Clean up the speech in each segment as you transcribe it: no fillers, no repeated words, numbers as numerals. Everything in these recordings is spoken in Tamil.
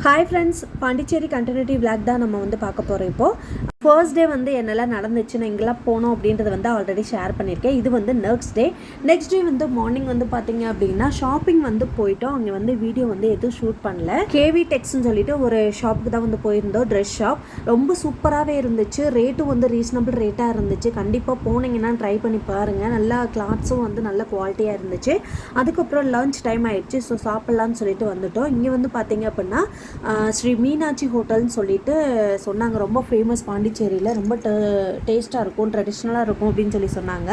Hi friends, Pondicherry continuity vlog தான் நம்ம வந்து பார்க்க போகிறோம். இப்போது ஃபர்ஸ்ட் டே வந்து என்னெல்லாம் நடந்துச்சு, நான் இங்கெல்லாம் போனோம் அப்படின்றத வந்து ஆல்ரெடி ஷேர் பண்ணியிருக்கேன். இது வந்து நெக்ஸ்ட் டே வந்து மார்னிங் வந்து பார்த்தீங்க அப்படின்னா ஷாப்பிங் வந்து போயிட்டோம். அங்கே வந்து வீடியோ வந்து எதுவும் ஷூட் பண்ணல. கேவி டெக்ஸ்ன்னு சொல்லிட்டு ஒரு ஷாப்புக்கு தான் வந்து போயிருந்தோம். ட்ரெஸ் ஷாப் ரொம்ப சூப்பராகவே இருந்துச்சு. ரேட்டும் வந்து ரீசனபிள் ரேட்டாக இருந்துச்சு. கண்டிப்பாக போனீங்கன்னா ட்ரை பண்ணி பாருங்கள். நல்லா கிளாத்ஸும் வந்து நல்ல குவாலிட்டியாக இருந்துச்சு. அதுக்கப்புறம் லஞ்ச் டைம் ஆயிடுச்சு. ஸோ சாப்பிட்லான்னு சொல்லிட்டு வந்துட்டோம். இங்கே வந்து பார்த்தீங்க அப்படின்னா ஸ்ரீ மீனாட்சி ஹோட்டல்னு சொல்லிட்டு சொன்னாங்க. ரொம்ப ஃபேமஸ் பாண்டிச்சேரியில், ரொம்ப டேஸ்ட்டாக இருக்கும், ட்ரெடிஷ்னலாக இருக்கும் அப்படின்னு சொல்லி சொன்னாங்க.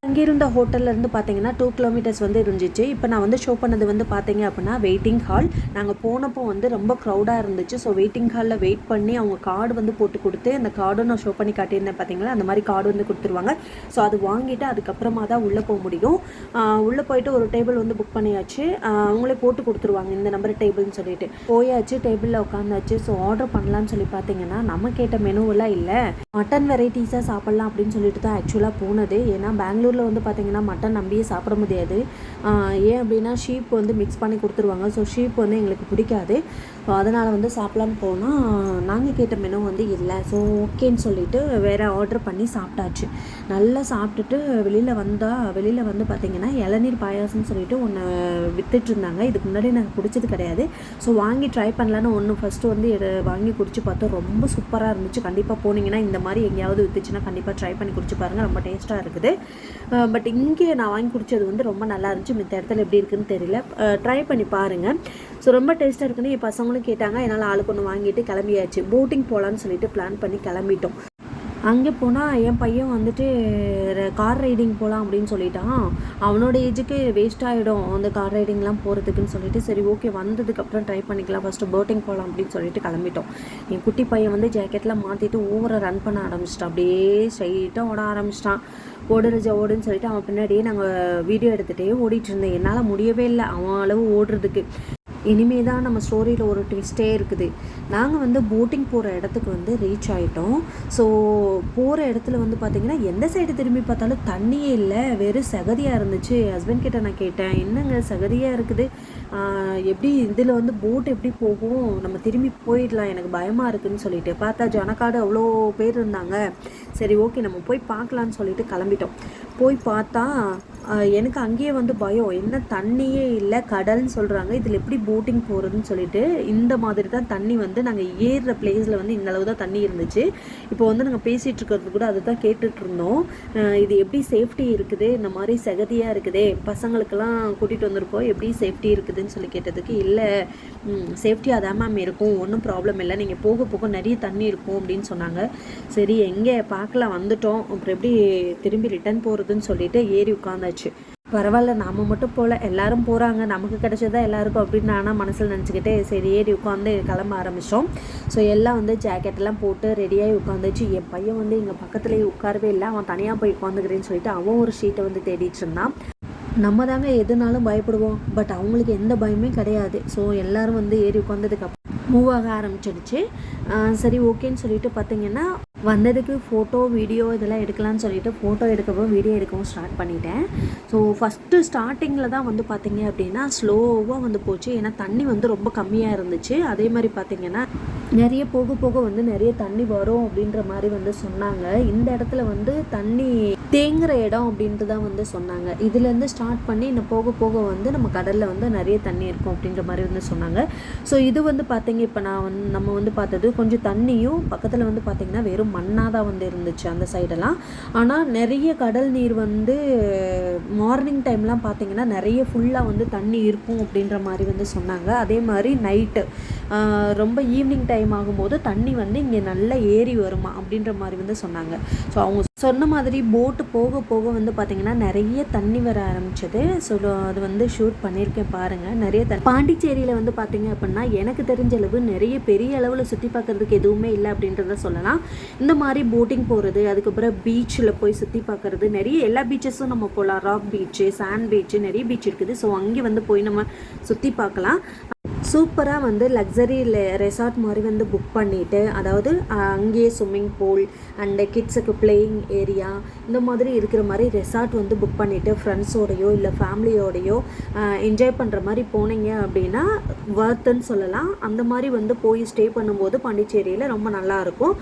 அங்கே இருந்த ஹோட்டல்லேருந்து பார்த்தீங்கன்னா 2 கிலோமீட்டர்ஸ் வந்து இருந்துச்சு. இப்போ நான் வந்து ஷோ பண்ணது வந்து பார்த்தீங்க அப்படின்னா வெயிட்டிங் ஹால். நாங்கள் போனப்போ வந்து ரொம்ப க்ரௌடாக இருந்துச்சு. ஸோ வெயிட்டிங் ஹாலில் வெயிட் பண்ணி அவங்க கார்டு வந்து போட்டு கொடுத்து, அந்த கார்டும் நான் ஷோ பண்ணி காட்டியிருந்தேன் பார்த்தீங்களா, அந்த மாதிரி கார்டு வந்து கொடுத்துருவாங்க. ஸோ அது வாங்கிட்டு அதுக்கப்புறமா தான் உள்ளே போக முடியும். உள்ளே போயிட்டு ஒரு டேபிள் வந்து புக் பண்ணியாச்சு. அவங்களே போட்டு கொடுத்துருவாங்க இந்த நம்பர் டேபிள்னு சொல்லிட்டு. போயாச்சு, டேபிளில் உட்காந்தாச்சு. ஸோ ஆர்டர் பண்ணலான்னு சொல்லி பார்த்தீங்கன்னா நம்ம கேட்ட மெனுவெல்லாம் இல்லை. மட்டன் வெரைட்டிஸாக சாப்பிட்லாம் அப்படின்னு சொல்லிட்டு தான் ஆக்சுவலாக போனது. ஏன்னா பெங்களூரில் வந்து பார்த்திங்கன்னா மட்டன் நம்பியே சாப்பிட முடியாது. ஏன் அப்படின்னா ஷீப் வந்து மிக்ஸ் பண்ணி கொடுத்துருவாங்க. ஸோ ஷீப் வந்து எங்களுக்கு பிடிக்காது. ஸோ அதனால் வந்து சாப்பிட்லான்னு போனால் நாங்கள் கேட்ட மெனு வந்து இல்லை. ஸோ ஓகேன்னு சொல்லிவிட்டு வேறு ஆர்டர் பண்ணி சாப்பிட்டாச்சு. நல்லா சாப்பிட்டுட்டு வெளியில் வந்து பார்த்திங்கன்னா இளநீர் பாயாசம்னு சொல்லிட்டு ஒன்று வித்துட்டு இருந்தாங்க. இதுக்கு முன்னாடி எனக்கு பிடிச்சது கிடையாது. ஸோ வாங்கி ட்ரை பண்ணலான்னு ஒன்று ஃபஸ்ட்டு வந்து வாங்கி குடிச்சு பார்த்தோம். ரொம்ப சூப்பராக இருந்துச்சு. கண்டிப்பாக போனீங்கன்னா இந்த மாதிரி எங்கேயாவது வித்துச்சுன்னா கண்டிப்பாக ட்ரை பண்ணி குடிச்சு பாருங்கள். ரொம்ப டேஸ்ட்டாக இருக்குது. பட் இங்கே நான் வாங்கி குடித்தது வந்து ரொம்ப நல்லா இருந்துச்சு. மித்த இடத்துல எப்படி இருக்குதுன்னு தெரியல. ட்ரை பண்ணி பாருங்கள். ஸோ ரொம்ப டேஸ்ட்டாக இருக்குன்னு என் பசங்களும் கேட்டாங்க. என்னால் ஆளுக்கு ஒன்று வாங்கிட்டு கிளம்பியாச்சு. போட்டிங் போகலான்னு சொல்லிட்டு பிளான் பண்ணி கிளம்பிட்டோம். அங்கே போனால் என் பையன் வந்துட்டு கார் ரைடிங் போகலாம் அப்படின்னு சொல்லிட்டான். அவனோட ஏஜுக்கு வேஸ்ட் ஆகிடும் அந்த கார் ரைடிங்லாம் போகிறதுக்குன்னு சொல்லிட்டு, சரி ஓகே வந்ததுக்கப்புறம் ட்ரை பண்ணிக்கலாம், ஃபஸ்ட்டு போட்டிங் போகலாம் அப்படின்னு சொல்லிட்டு கிளம்பிட்டோம். என் குட்டி பையன் வந்து ஜாக்கெட்லாம் மாற்றிட்டு ஓவராக ரன் பண்ண ஆரம்பிச்சிட்டான். அப்படியே ஸ்ட்ரைட்டாக ஓட ஆரம்பிச்சிட்டான். ஓடுன்னு சொல்லிட்டு அவன் பின்னாடியே நாங்கள் வீடியோ எடுத்துகிட்டே ஓடிட்டு இருந்தேன். என்னால் முடியவே இல்லை அவன் அளவு ஓடுறதுக்கு. இனிமே தான் நம்ம ஸ்டோரியில் ஒரு ட்விஸ்டே இருக்குது. நாங்கள் வந்து போட்டிங் போகிற இடத்துக்கு வந்து ரீச் ஆகிட்டோம். ஸோ போகிற இடத்துல வந்து பார்த்திங்கன்னா எந்த சைடு திரும்பி பார்த்தாலும் தண்ணியே இல்லை, வெறும் சகதியாக இருந்துச்சு. ஹஸ்பண்ட் கிட்ட நான் கேட்டேன், என்னங்க சகதியாக இருக்குது, எப்படி இதில் வந்து போட் எப்படி போகும், நம்ம திரும்பி போயிடலாம், எனக்கு பயமாக இருக்குதுன்னு சொல்லிட்டு பார்த்தா ஜனக்காடு அவ்வளோ பேர் இருந்தாங்க. சரி ஓகே நம்ம போய் பார்க்கலான்னு சொல்லிட்டு கிளம்பிட்டோம். போய் பார்த்தா எனக்கு அங்கேயே வந்து பயம், என்ன தண்ணியே இல்லை, கடல்னு சொல்கிறாங்க, இதில் எப்படி போட்டிங் போகிறதுன்னு சொல்லிட்டு. இந்த மாதிரி தான் தண்ணி வந்து நாங்கள் ஏறுற பிளேஸில் வந்து இந்த அளவு தான் தண்ணி இருந்துச்சு. இப்போ வந்து நாங்கள் பேசிகிட்டு இருக்கிறது கூட அதை தான் கேட்டுட்டு இருந்தோம். இது எப்படி சேஃப்டி இருக்குது, இந்த மாதிரி சகதியாக இருக்குதே, பசங்களுக்கெல்லாம் கூட்டிகிட்டு வந்திருக்கோம், எப்படி சேஃப்டி இருக்குதுன்னு சொல்லி கேட்டதுக்கு, இல்லை சேஃப்டியாக தான் மேம் இருக்கும், ஒன்றும் ப்ராப்ளம் இல்லை, நீங்கள் போக போக நிறைய தண்ணி இருக்கும் அப்படின்னு சொன்னாங்க. சரி எங்கே பார்க்கலாம் வந்துட்டோம், அப்புறம் எப்படி திரும்பி ரிட்டர்ன் போகிறதுன்னு சொல்லிட்டு ஏறி உட்காந்தாச்சு. பரவாயில்ல நாம மட்டும் போல, எல்லாரும் போகிறாங்க, நமக்கு கிடைச்சதா எல்லாருக்கும் அப்படின்னு நானாக மனசில் நினச்சிக்கிட்டே சரி ஏறி உட்காந்து கிளம்ப ஆரம்பித்தோம். ஸோ எல்லாம் வந்து ஜாக்கெட்டெல்லாம் போட்டு ரெடியாகி உட்காந்துச்சு. என் பையன் வந்து எங்கள் பக்கத்துலேயே உட்காரவே இல்லை. அவன் தனியாக போய் உட்காந்துக்கிறேன்னு சொல்லிட்டு அவன் ஒரு ஷீட்டை வந்து தேடிட்டு இருந்தான். நம்ம தாங்க எதுனாலும் பயப்படுவோம், பட் அவங்களுக்கு எந்த பயமே கிடையாது. ஸோ எல்லோரும் வந்து ஏறி உட்காந்ததுக்கு மூவ் ஆக ஆரம்பிச்சிடுச்சு. சரி ஓகேன்னு சொல்லிட்டு பார்த்தீங்கன்னா வந்ததுக்கு ஃபோட்டோ வீடியோ இதெல்லாம் எடுக்கலான்னு சொல்லிட்டு ஃபோட்டோ எடுக்கவும் வீடியோ எடுக்கவும் ஸ்டார்ட் பண்ணிட்டேன். ஸோ ஃபஸ்ட்டு ஸ்டார்டிங்கில் தான் வந்து பார்த்திங்க அப்படின்னா ஸ்லோவாக வந்து போச்சு. ஏன்னா தண்ணி வந்து ரொம்ப கம்மியாக இருந்துச்சு. அதே மாதிரி பார்த்திங்கன்னா நிறைய போக போக வந்து நிறைய தண்ணி வரும் அப்படின்ற மாதிரி வந்து சொன்னாங்க. இந்த இடத்துல வந்து தண்ணி தேங்குற இடம் அப்படின்ட்டு தான் வந்து சொன்னாங்க. இதுலேருந்து ஸ்டார்ட் பண்ணி இன்னும் போக போக வந்து நம்ம கடலில் வந்து நிறைய தண்ணி இருக்கும் அப்படின்ற மாதிரி வந்து சொன்னாங்க. ஸோ இது வந்து பார்த்திங்க இப்போ நம்ம வந்து பார்த்தது கொஞ்சம் தண்ணியும் பக்கத்தில் வந்து பார்த்திங்கன்னா வெறும் மண்ணாக தான் வந்து இருந்துச்சு அந்த சைடெல்லாம். ஆனால் நிறைய கடல் நீர் வந்து மார்னிங் டைம்லாம் பார்த்திங்கன்னா நிறைய ஃபுல்லாக வந்து தண்ணி இருக்கும் அப்படின்ற மாதிரி வந்து சொன்னாங்க. அதே மாதிரி நைட்டு ரொம்ப ஈவினிங் டைம் ஆகும்போது தண்ணி வந்து இங்கே நல்லா ஏறி வருமா அப்படின்ற மாதிரி வந்து சொன்னாங்க. ஸோ அவங்க சொன்ன மாதிரி போட்டு போக போக வந்து பார்த்திங்கன்னா நிறைய தண்ணி வர ஆரம்பிச்சது. ஸோ அது வந்து ஷூட் பண்ணியிருக்கேன் பாருங்கள். நிறைய பாண்டிச்சேரியில் வந்து பார்த்திங்க அப்படின்னா எனக்கு தெரிஞ்ச அளவு நிறைய பெரிய அளவில் சுற்றி பார்க்குறதுக்கு எதுவுமே இல்லை அப்படின்றத சொல்லலாம். இந்த மாதிரி போட்டிங் போகிறது, அதுக்கப்புறம் பீச்சில் போய் சுற்றி பார்க்குறது, நிறைய எல்லா பீச்சஸும் நம்ம போகலாம். ராக் பீச்சு, சாண்ட் பீச்சு, நிறைய பீச் இருக்குது. ஸோ அங்கே வந்து போய் நம்ம சுற்றி பார்க்கலாம். சூப்பராக வந்து லக்ஸரி ரெசார்ட் மாதிரி வந்து புக் பண்ணிவிட்டு, அதாவது அங்கேயே ஸ்விம்மிங் பூல் அண்டு கிட்ஸுக்கு பிளேயிங் ஏரியா இந்த மாதிரி இருக்கிற மாதிரி ரெசார்ட் வந்து புக் பண்ணிவிட்டு ஃப்ரெண்ட்ஸோடையோ இல்லை ஃபேமிலியோடையோ என்ஜாய் பண்ணுற மாதிரி போனீங்க அப்படின்னா வர்த்துன்னு சொல்லலாம். அந்த மாதிரி வந்து போய் ஸ்டே பண்ணும்போது பாண்டிச்சேரியில் ரொம்ப நல்லாயிருக்கும்.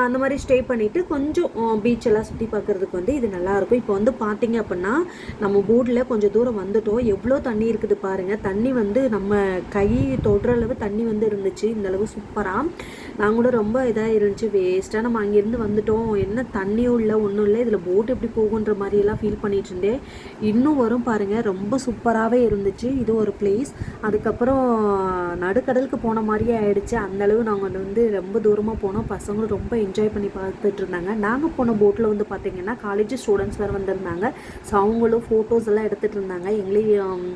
அந்த மாதிரி ஸ்டே பண்ணிவிட்டு கொஞ்சம் பீச்செல்லாம் சுற்றி பார்க்குறதுக்கு வந்து இது நல்லாயிருக்கும். இப்போ வந்து பார்த்தீங்க அப்படின்னா நம்ம போர்டில் கொஞ்சம் தூரம் வந்துட்டோம். எவ்வளோ தண்ணி இருக்குது பாருங்கள். தண்ணி வந்து நம்ம கை தொடுற அளவு தண்ணி வந்து இருந்துச்சு. இந்த அளவு சூப்பராக. நான் கூட ரொம்ப இதாக இருந்துச்சு, வேஸ்ட்டாக நம்ம அங்கேருந்து வந்துட்டோம், என்ன தண்ணியும் இல்லை ஒன்றும் இல்லை, இதில் போட் எப்படி போகுன்ற மாதிரியெல்லாம் ஃபீல் பண்ணிகிட்டு இருந்தேன். இன்னும் வரும் பாருங்கள், ரொம்ப சூப்பராகவே இருந்துச்சு. இது ஒரு பிளேஸ். அதுக்கப்புறம் நடுக்கடலுக்கு போன மாதிரியே ஆகிடுச்சு. அந்தளவு நாங்கள் வந்து ரொம்ப தூரமாக போனோம். பசங்களும் ரொம்ப என்ஜாய் பண்ணி பார்த்துட்டு இருந்தாங்க. நாங்கள் போன போட்டில் வந்து பார்த்திங்கன்னா காலேஜ் ஸ்டூடெண்ட்ஸ் வேறு வந்திருந்தாங்க. ஸோ அவங்களும் ஃபோட்டோஸ் எல்லாம் எடுத்துகிட்டு இருந்தாங்க. எங்களையும்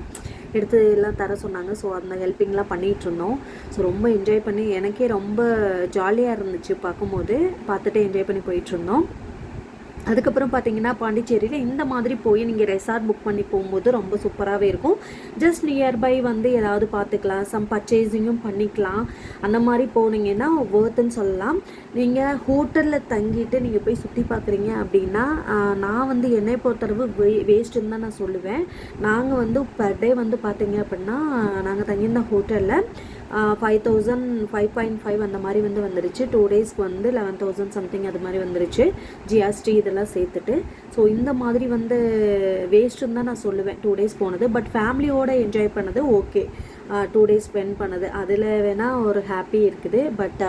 எடுத்து எல்லாம் தர சொன்னாங்க. ஸோ அந்த ஹெல்ப்பிங்லாம் பண்ணிகிட்டு இருந்தோம். ஸோ ரொம்ப என்ஜாய் பண்ணி எனக்கே ரொம்ப ஜாலியாக இருந்துச்சு பார்க்கும்போது. பார்த்துட்டு என்ஜாய் பண்ணி போயிட்டுருந்தோம். அதுக்கப்புறம் பார்த்தீங்கன்னா பாண்டிச்சேரியில் இந்த மாதிரி போய் நீங்கள் ரெசார்ட் புக் பண்ணி போகும்போது ரொம்ப சூப்பராகவே இருக்கும். ஜஸ்ட் நியர்பை வந்து ஏதாவது பார்த்துக்கலாம், சம் பர்ச்சேசிங்கும் பண்ணிக்கலாம். அந்த மாதிரி போனீங்கன்னா வர்த்துன்னு சொல்லலாம். நீங்கள் ஹோட்டலில் தங்கிட்டு நீங்கள் போய் சுற்றி பார்க்குறீங்க அப்படின்னா நான் வந்து என்னை பொறுத்தளவு வேஸ்ட்டுன்னு தான் நான் சொல்லுவேன். நாங்கள் வந்து பர் டே வந்து பார்த்தீங்க அப்படின்னா நாங்கள் தங்கியிருந்த ஹோட்டலில் 5,000 5.5 அந்த மாதிரி வந்து வந்துருச்சு. 2 டேஸ்க்கு வந்து 11,000 சம்திங் அது மாதிரி வந்துருச்சு, ஜிஎஸ்டி இதெல்லாம் சேர்த்துட்டு. ஸோ இந்த மாதிரி வந்து வேஸ்ட்டுன்னு தான் நான் சொல்லுவேன் 2 டேஸ் போனது. பட் ஃபேமிலியோடு என்ஜாய் பண்ணது ஓகே. 2 டேஸ் ஸ்பெண்ட் பண்ணது அதில் வேணால் ஒரு ஹாப்பி இருக்குது. பட்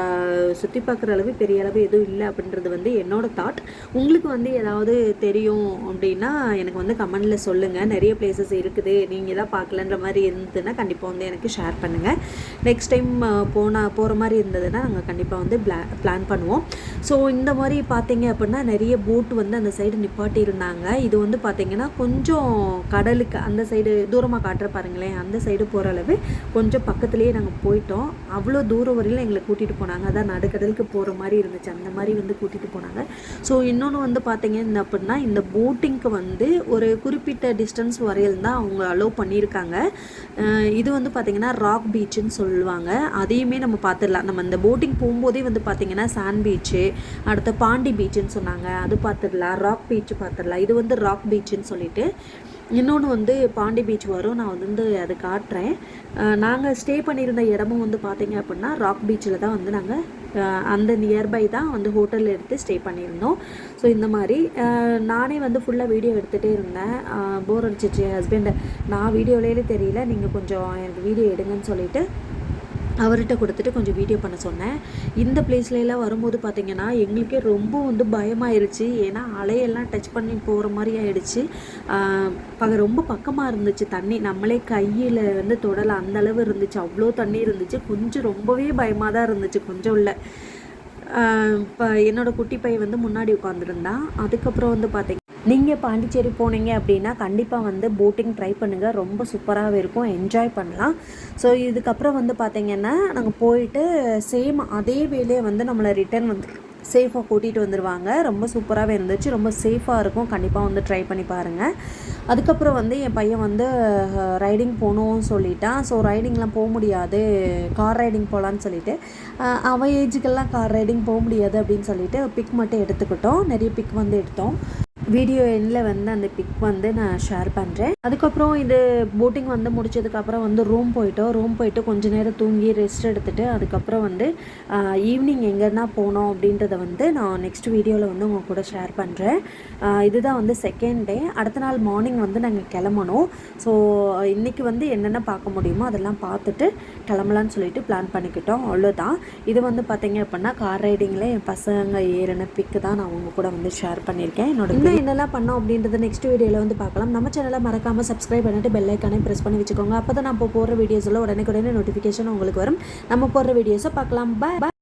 சுற்றி பார்க்குற அளவு பெரிய அளவு எதுவும் இல்லை அப்படின்றது வந்து என்னோட தாட். உங்களுக்கு வந்து ஏதாவது தெரியும் அப்படின்னா எனக்கு வந்து கமெண்டில் சொல்லுங்கள். நிறைய பிளேசஸ் இருக்குது, நீங்கள் தான் பார்க்கலன்ற மாதிரி இருந்ததுன்னா கண்டிப்பாக வந்து எனக்கு ஷேர் பண்ணுங்கள். நெக்ஸ்ட் டைம் போகிற மாதிரி இருந்ததுன்னா நாங்கள் கண்டிப்பாக வந்து பிளான் பண்ணுவோம். ஸோ இந்த மாதிரி பார்த்தீங்க அப்படின்னா நிறைய போட் வந்து அந்த சைடு நிப்பாட்டி இருந்தாங்க. இது வந்து பார்த்திங்கன்னா கொஞ்சம் கடலுக்கு அந்த சைடு தூரமாக காட்டுற பாருங்களேன், அந்த சைடு போகிற அளவு கொஞ்சம் பக்கத்துலேயே நாங்கள் போயிட்டோம். அவ்வளோ தூரம் வரையில் எங்களை கூட்டிகிட்டு போனாங்க. அதான் நடுக்கடலுக்கு போகிற மாதிரி இருந்துச்சு, அந்த மாதிரி வந்து கூட்டிகிட்டு போனாங்க. ஸோ இன்னொன்று வந்து பார்த்தீங்க அப்படின்னா இந்த போட்டிங்க்கு வந்து ஒரு குறிப்பிட்ட டிஸ்டன்ஸ் வரையில் தான் அவங்க அலோவ் பண்ணியிருக்காங்க. இது வந்து பார்த்திங்கன்னா ராக் பீச்சுன்னு சொல்லுவாங்க. அதையுமே நம்ம பார்த்துடலாம். நம்ம இந்த போட்டிங் போகும்போதே வந்து பார்த்திங்கன்னா சாண்ட் பீச்சு, அடுத்த பாண்டி பீச்சுன்னு சொன்னாங்க, அது பார்த்துடலாம். ராக் பீச்சு பார்த்துடலாம். இது வந்து ராக் பீச்சுன்னு சொல்லிட்டு. இன்னொன்று வந்து பாண்டி பீச் வரும், நான் வந்து அது காட்டுறேன். நாங்கள் ஸ்டே பண்ணியிருந்த இடமும் வந்து பார்த்திங்க அப்படின்னா ராக் பீச்சில் தான் வந்து நாங்கள் அந்த நியர்பை தான் வந்து ஹோட்டலில் எடுத்து ஸ்டே பண்ணியிருந்தோம். ஸோ இந்த மாதிரி நானே வந்து ஃபுல்லாக வீடியோ எடுத்துகிட்டே இருந்தேன். போர் அடிச்சிச்சு ஹஸ்பண்டை, நான் வீடியோவிலே தெரியல, நீங்கள் கொஞ்சம் எனக்கு வீடியோ எடுங்கன்னு சொல்லிவிட்டு அவர்கிட்ட கொடுத்துட்டு கொஞ்சம் வீடியோ பண்ண சொன்னேன். இந்த பிளேஸ்லாம் வரும்போது பார்த்திங்கன்னா எங்களுக்கே ரொம்ப வந்து பயமாயிருச்சு. ஏன்னா அலையெல்லாம் டச் பண்ணி போகிற மாதிரி ஆகிடுச்சு. ரொம்ப பக்கமாக இருந்துச்சு தண்ணி, நம்மளே கையில் வந்து தொடலை அந்தளவு இருந்துச்சு. அவ்வளோ தண்ணி இருந்துச்சு. கொஞ்சம் ரொம்பவே பயமாக தான் இருந்துச்சு. கொஞ்சம் இல்லை. இப்போ என்னோடய குட்டி பையன் வந்து முன்னாடி உட்காந்துருந்தான். அதுக்கப்புறம் வந்து பார்த்திங்க நீங்கள் பாண்டிச்சேரி போனீங்க அப்படின்னா கண்டிப்பாக வந்து போட்டிங் ட்ரை பண்ணுங்கள். ரொம்ப சூப்பராகவே இருக்கும், என்ஜாய் பண்ணலாம். ஸோ இதுக்கப்புறம் வந்து பார்த்திங்கன்னா நாங்கள் போயிட்டு சேம் அதே வேலையை வந்து நம்மளை ரிட்டர்ன் வந்து சேஃபாக கூட்டிகிட்டு வந்துடுவாங்க. ரொம்ப சூப்பராகவே இருந்துச்சு, ரொம்ப சேஃபாக இருக்கும். கண்டிப்பாக வந்து ட்ரை பண்ணி பாருங்கள். அதுக்கப்புறம் வந்து என் பையன் வந்து ரைடிங் போகணும்னு சொல்லிட்டான். ஸோ ரைடிங்லாம் போக முடியாது, கார் ரைடிங் போகலான்னு சொல்லிவிட்டு அவன் ஏஜுக்கெல்லாம் கார் ரைடிங் போக முடியாது அப்படின்னு சொல்லிட்டு பிக் மட்டும் எடுத்துக்கிட்டோம். நிறைய பிக் வந்து எடுத்தோம். வீடியோ எண்ணில் வந்து அந்த பிக் வந்து நான் ஷேர் பண்ணுறேன். அதுக்கப்புறம் இது போட்டிங் வந்து முடிச்சதுக்கப்புறம் வந்து ரூம் போயிட்டு கொஞ்சம் நேரம் தூங்கி ரெஸ்ட் எடுத்துகிட்டு அதுக்கப்புறம் வந்து ஈவினிங் எங்கன்னா போனோம் அப்படின்றத வந்து நான் நெக்ஸ்ட் வீடியோவில் வந்து உங்கள் கூட ஷேர் பண்ணுறேன். இதுதான் வந்து செகண்ட் டே. அடுத்த நாள் மார்னிங் வந்து நாங்கள் கிளம்பணும். ஸோ இன்றைக்கி வந்து என்னென்ன பார்க்க முடியுமோ அதெல்லாம் பார்த்துட்டு கிளம்பலான்னு சொல்லிட்டு பிளான் பண்ணிக்கிட்டோம். அவ்வளோதான். இது வந்து பார்த்தீங்க அப்படின்னா கார் ரைடிங்கில் என் பசங்க ஏறின பிக்கு தான் நான் உங்கள் கூட வந்து ஷேர் பண்ணியிருக்கேன். என்னோட என்னெல்லாம் பண்ணோம் அப்படின்றத நெக்ஸ்ட் வீடியோவில் வந்து பார்க்கலாம். நம்ம சேனலை மறக்காமல் சப்ஸ்கிரைப் பண்ணிட்டு பெல் ஐக்கானே ப்ரெஸ் பண்ணி வச்சுக்கோங்க. அப்போ தான் நம்ம போடுற வீடியோஸில் உடனே நோட்டிஃபிகேஷன் உங்களுக்கு வரும். நம்ம போடுற வீடியோஸை பார்க்கலாம். பாய்.